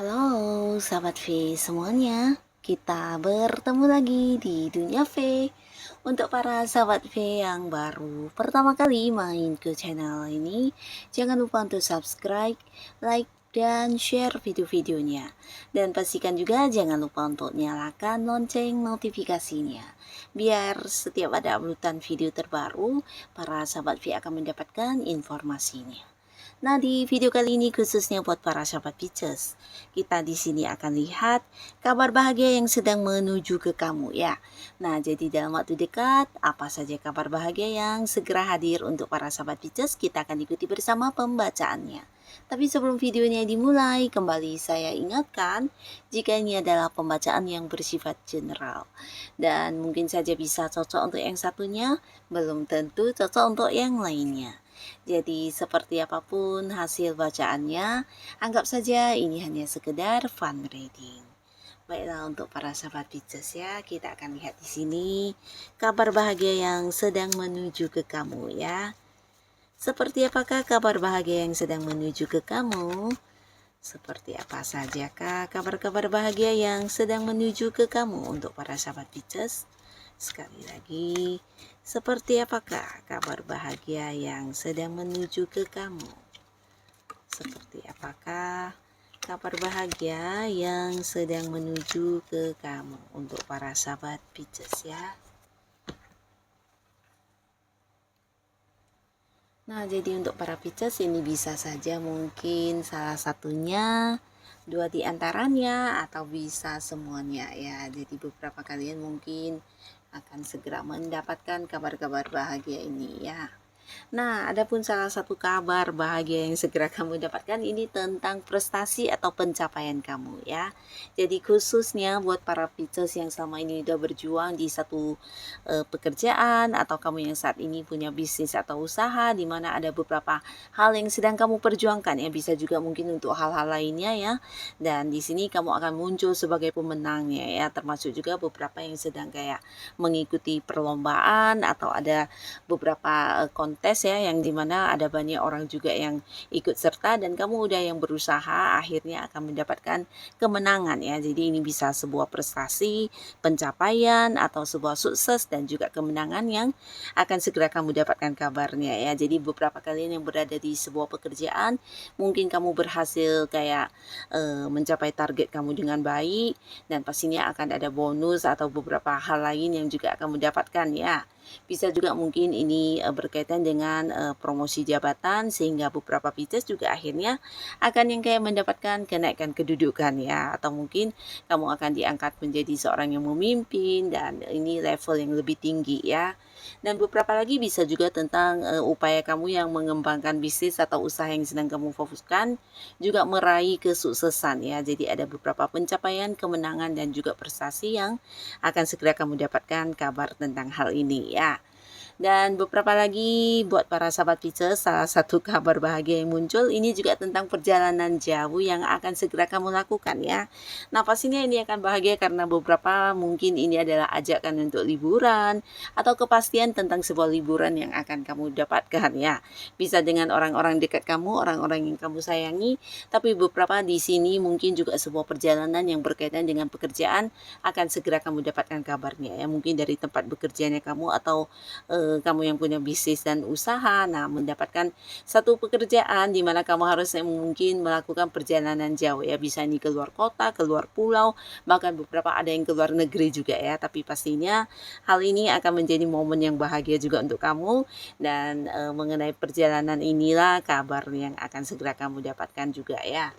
Halo sahabat V semuanya, kita bertemu lagi di Dunia V. Untuk para sahabat V yang baru pertama kali main ke channel ini, jangan lupa untuk subscribe, like, dan share video-videonya. Dan pastikan juga jangan lupa untuk nyalakan lonceng notifikasinya. Biar setiap ada uploadan video terbaru, para sahabat V akan mendapatkan informasinya. Nah, di video kali ini khususnya buat para sahabat Pisces, kita di sini akan lihat kabar bahagia yang sedang menuju ke kamu ya. Nah, jadi dalam waktu dekat, apa saja kabar bahagia yang segera hadir untuk para sahabat Pisces, kita akan ikuti bersama pembacaannya. Tapi sebelum videonya dimulai, kembali saya ingatkan, jika ini adalah pembacaan yang bersifat general. Dan mungkin saja bisa cocok untuk yang satunya, belum tentu cocok untuk yang lainnya. Jadi seperti apapun hasil bacaannya, anggap saja ini hanya sekedar fun reading. Baiklah untuk para sahabat Pisces ya, kita akan lihat di sini kabar bahagia yang sedang menuju ke kamu ya. Seperti apakah kabar bahagia yang sedang menuju ke kamu? Seperti apa sajakah kabar-kabar bahagia yang sedang menuju ke kamu untuk para sahabat Pisces? Sekali lagi, seperti apakah kabar bahagia yang sedang menuju ke kamu? Seperti apakah kabar bahagia yang sedang menuju ke kamu untuk para sahabat Pisces ya? Nah, jadi untuk para Pisces ini bisa saja mungkin salah satunya, dua di antaranya, atau bisa semuanya ya. Jadi beberapa kalian mungkin akan segera mendapatkan kabar-kabar bahagia ini ya. Nah, adapun salah satu kabar bahagia yang segera kamu dapatkan ini tentang prestasi atau pencapaian kamu ya. Jadi khususnya buat para Pisces yang selama ini udah berjuang di satu pekerjaan, atau kamu yang saat ini punya bisnis atau usaha di mana ada beberapa hal yang sedang kamu perjuangkan ya, bisa juga mungkin untuk hal-hal lainnya ya. Dan di sini kamu akan muncul sebagai pemenangnya ya, termasuk juga beberapa yang sedang kayak mengikuti perlombaan atau ada beberapa kontes ya, yang dimana ada banyak orang juga yang ikut serta dan kamu udah yang berusaha akhirnya akan mendapatkan kemenangan ya. Jadi ini bisa sebuah prestasi, pencapaian, atau sebuah sukses dan juga kemenangan yang akan segera kamu dapatkan kabarnya ya. Jadi beberapa kalian yang berada di sebuah pekerjaan, mungkin kamu berhasil kayak mencapai target kamu dengan baik, dan pastinya akan ada bonus atau beberapa hal lain yang juga akan mendapatkan ya. Bisa juga mungkin ini berkaitan dengan promosi jabatan, sehingga beberapa Pisces juga akhirnya akan yang kayak mendapatkan kenaikan kedudukan ya, atau mungkin kamu akan diangkat menjadi seorang yang memimpin dan ini level yang lebih tinggi ya. Dan beberapa lagi bisa juga tentang upaya kamu yang mengembangkan bisnis atau usaha yang sedang kamu fokuskan juga meraih kesuksesan ya. Jadi ada beberapa pencapaian, kemenangan, dan juga prestasi yang akan segera kamu dapatkan kabar tentang hal ini ya. Dan beberapa lagi buat para sahabat Pisces, salah satu kabar bahagia yang muncul ini juga tentang perjalanan jauh yang akan segera kamu lakukan ya. Nah, pastinya ini akan bahagia karena beberapa mungkin ini adalah ajakan untuk liburan atau kepastian tentang sebuah liburan yang akan kamu dapatkan ya. Bisa dengan orang-orang dekat kamu, orang-orang yang kamu sayangi, tapi beberapa di sini mungkin juga sebuah perjalanan yang berkaitan dengan pekerjaan akan segera kamu dapatkan kabarnya ya. Mungkin dari tempat bekerjanya kamu atau kamu yang punya bisnis dan usaha, nah mendapatkan satu pekerjaan di mana kamu harus mungkin melakukan perjalanan jauh ya, bisa ini keluar kota, keluar pulau, bahkan beberapa ada yang keluar negeri juga ya. Tapi pastinya hal ini akan menjadi momen yang bahagia juga untuk kamu, dan mengenai perjalanan inilah kabar yang akan segera kamu dapatkan juga ya.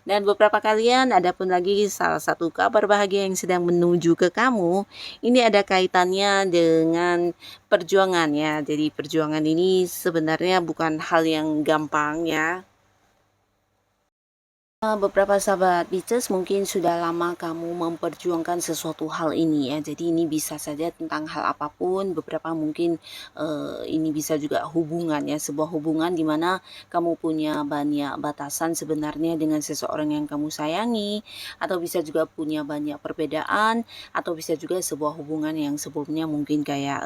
Dan beberapa kalian ada pun lagi salah satu kabar bahagia yang sedang menuju ke kamu, ini ada kaitannya dengan perjuangan ya. Jadi perjuangan ini sebenarnya bukan hal yang gampang ya. Beberapa sahabat Pisces mungkin sudah lama kamu memperjuangkan sesuatu hal ini ya. Jadi ini bisa saja tentang hal apapun. Beberapa mungkin ini bisa juga hubungan ya, sebuah hubungan di mana kamu punya banyak batasan sebenarnya dengan seseorang yang kamu sayangi, atau bisa juga punya banyak perbedaan, atau bisa juga sebuah hubungan yang sebelumnya mungkin kayak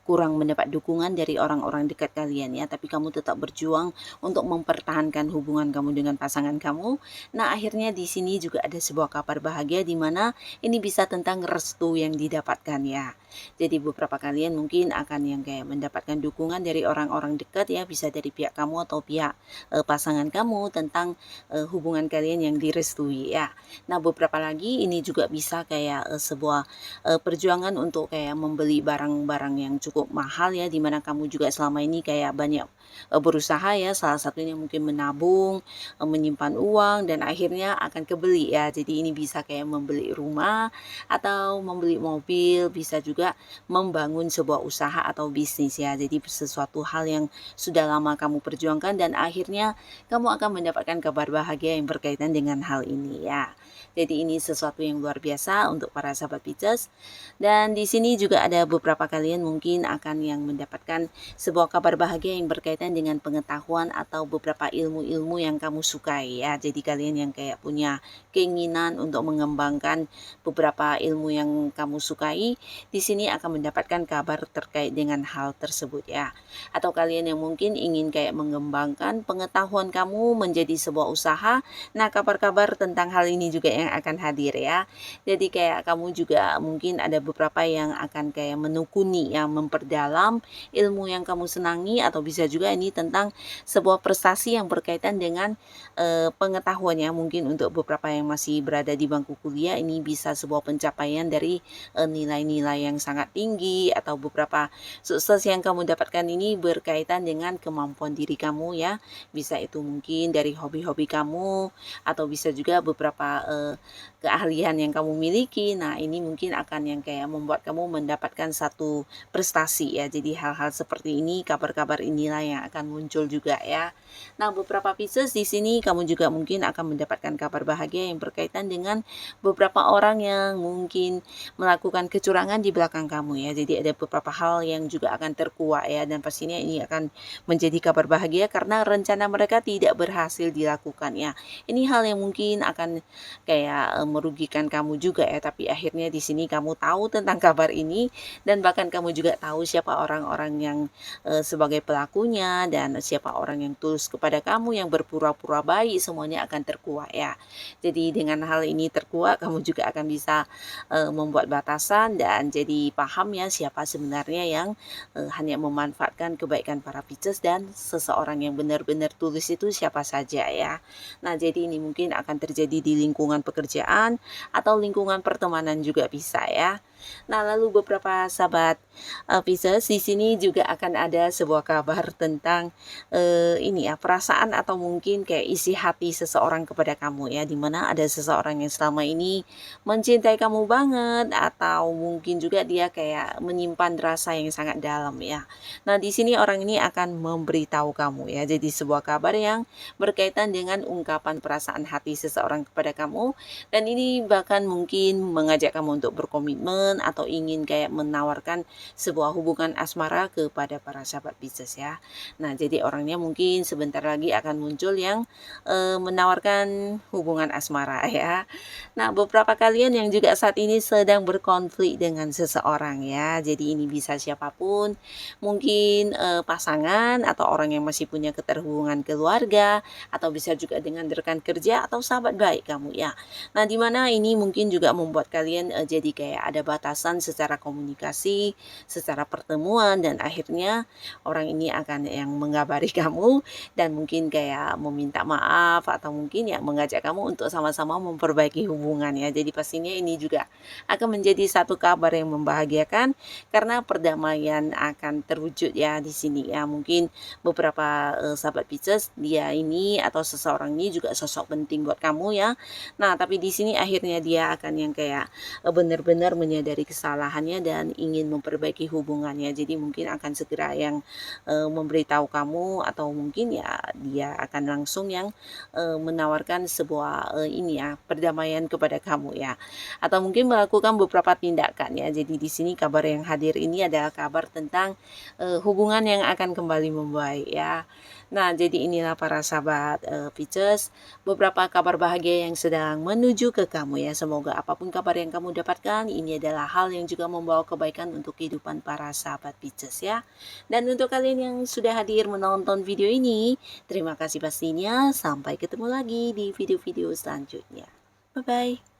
kurang mendapat dukungan dari orang-orang dekat kalian ya. Tapi kamu tetap berjuang untuk mempertahankan hubungan kamu dengan pasangan kamu. Nah, akhirnya di sini juga ada sebuah kabar bahagia di mana ini bisa tentang restu yang didapatkan ya. Jadi beberapa kalian mungkin akan yang kayak mendapatkan dukungan dari orang-orang dekat ya, bisa dari pihak kamu atau pihak pasangan kamu tentang hubungan kalian yang direstui ya. Nah, beberapa lagi ini juga bisa kayak sebuah perjuangan untuk kayak membeli barang-barang yang cukup mahal ya, di mana kamu juga selama ini kayak banyak berusaha ya, salah satunya mungkin menabung, menyimpan uang, dan akhirnya akan kebeli ya. Jadi ini bisa kayak membeli rumah atau membeli mobil, bisa juga membangun sebuah usaha atau bisnis ya. Jadi sesuatu hal yang sudah lama kamu perjuangkan dan akhirnya kamu akan mendapatkan kabar bahagia yang berkaitan dengan hal ini ya. Jadi ini sesuatu yang luar biasa untuk para sahabat Pisces. Dan di sini juga ada beberapa kalian mungkin akan yang mendapatkan sebuah kabar bahagia yang berkaitan dengan pengetahuan atau beberapa ilmu-ilmu yang kamu sukai ya. Jadi kalian yang kayak punya keinginan untuk mengembangkan beberapa ilmu yang kamu sukai, di sini akan mendapatkan kabar terkait dengan hal tersebut ya. Atau kalian yang mungkin ingin kayak mengembangkan pengetahuan kamu menjadi sebuah usaha, nah kabar-kabar tentang hal ini juga yang akan hadir ya. Jadi kayak kamu juga mungkin ada beberapa yang akan kayak menekuni yang memperdalam ilmu yang kamu senangi, atau bisa juga ini tentang sebuah prestasi yang berkaitan dengan pengetahuannya. Mungkin untuk beberapa yang masih berada di bangku kuliah, ini bisa sebuah pencapaian dari nilai-nilai yang sangat tinggi, atau beberapa sukses yang kamu dapatkan ini berkaitan dengan kemampuan diri kamu ya. Bisa itu mungkin dari hobi-hobi kamu, atau bisa juga beberapa keahlian yang kamu miliki. Nah, ini mungkin akan yang kayak membuat kamu mendapatkan satu prestasi ya. Jadi hal-hal seperti ini, kabar-kabar inilah yang akan muncul juga ya. Nah, beberapa Pisces di sini kamu juga mungkin akan mendapatkan kabar bahagia yang berkaitan dengan beberapa orang yang mungkin melakukan kecurangan di belakang kamu ya. Jadi ada beberapa hal yang juga akan terkuak ya, dan pastinya ini akan menjadi kabar bahagia karena rencana mereka tidak berhasil dilakukan ya. Ini hal yang mungkin akan kayak merugikan kamu juga ya, tapi akhirnya di sini kamu tahu tentang kabar ini, dan bahkan kamu juga tahu siapa orang-orang yang sebagai pelakunya, dan siapa orang yang tulus kepada kamu, yang berpura-pura baik, semuanya akan terkuak ya. Jadi dengan hal ini terkuak, kamu juga akan bisa membuat batasan dan jadi paham ya siapa sebenarnya yang hanya memanfaatkan kebaikan para Pisces, dan seseorang yang benar-benar tulus itu siapa saja ya. Nah, jadi ini mungkin akan terjadi di lingkungan pekerjaan atau lingkungan pertemanan juga bisa ya. Nah, lalu beberapa sahabat Pisces di sini juga akan ada sebuah kabar tentang ini ya, perasaan atau mungkin kayak isi hati seseorang kepada kamu ya, dimana ada seseorang yang selama ini mencintai kamu banget, atau mungkin juga dia kayak menyimpan rasa yang sangat dalam ya. Nah, di sini orang ini akan memberitahu kamu ya. Jadi sebuah kabar yang berkaitan dengan ungkapan perasaan hati seseorang kepada kamu, dan ini bahkan mungkin mengajak kamu untuk berkomitmen atau ingin kayak menawarkan sebuah hubungan asmara kepada para sahabat Pisces ya. Nah, jadi orangnya mungkin sebentar lagi akan muncul yang menawarkan hubungan asmara ya. Nah, beberapa kalian yang juga saat ini sedang berkonflik dengan seseorang ya. Jadi ini bisa siapapun, mungkin pasangan atau orang yang masih punya keterhubungan keluarga, atau bisa juga dengan rekan kerja atau sahabat baik kamu ya. Nah, di mana ini mungkin juga membuat kalian jadi kayak ada batasan secara komunikasi, secara pertemuan, dan akhirnya orang ini akan yang mengabari kamu dan mungkin kayak meminta maaf, atau mungkin ya mengajak kamu untuk sama-sama memperbaiki hubungan ya. Jadi pastinya ini juga akan menjadi satu kabar yang membahagiakan karena perdamaian akan terwujud ya di sini ya. Mungkin beberapa sahabat Pisces, dia ini atau seseorang ini juga sosok penting buat kamu ya. Nah, tapi di sini akhirnya dia akan yang kayak benar-benar menyadari kesalahannya dan ingin memperbaiki hubungannya. Jadi mungkin akan segera yang memberitahu kamu, atau mungkin ya dia akan langsung yang menawarkan sebuah ini ya, perdamaian kepada kamu ya. Atau mungkin melakukan beberapa tindakan ya. Jadi di sini kabar yang hadir ini adalah kabar tentang hubungan yang akan kembali membaik ya. Nah, jadi inilah para sahabat Pisces, beberapa kabar bahagia yang sedang menuju ke kamu ya. Semoga apapun kabar yang kamu dapatkan, ini adalah hal yang juga membawa kebaikan untuk kehidupan para sahabat Pisces ya. Dan untuk kalian yang sudah hadir menonton video ini, terima kasih pastinya. Sampai ketemu lagi di video-video selanjutnya. Bye-bye.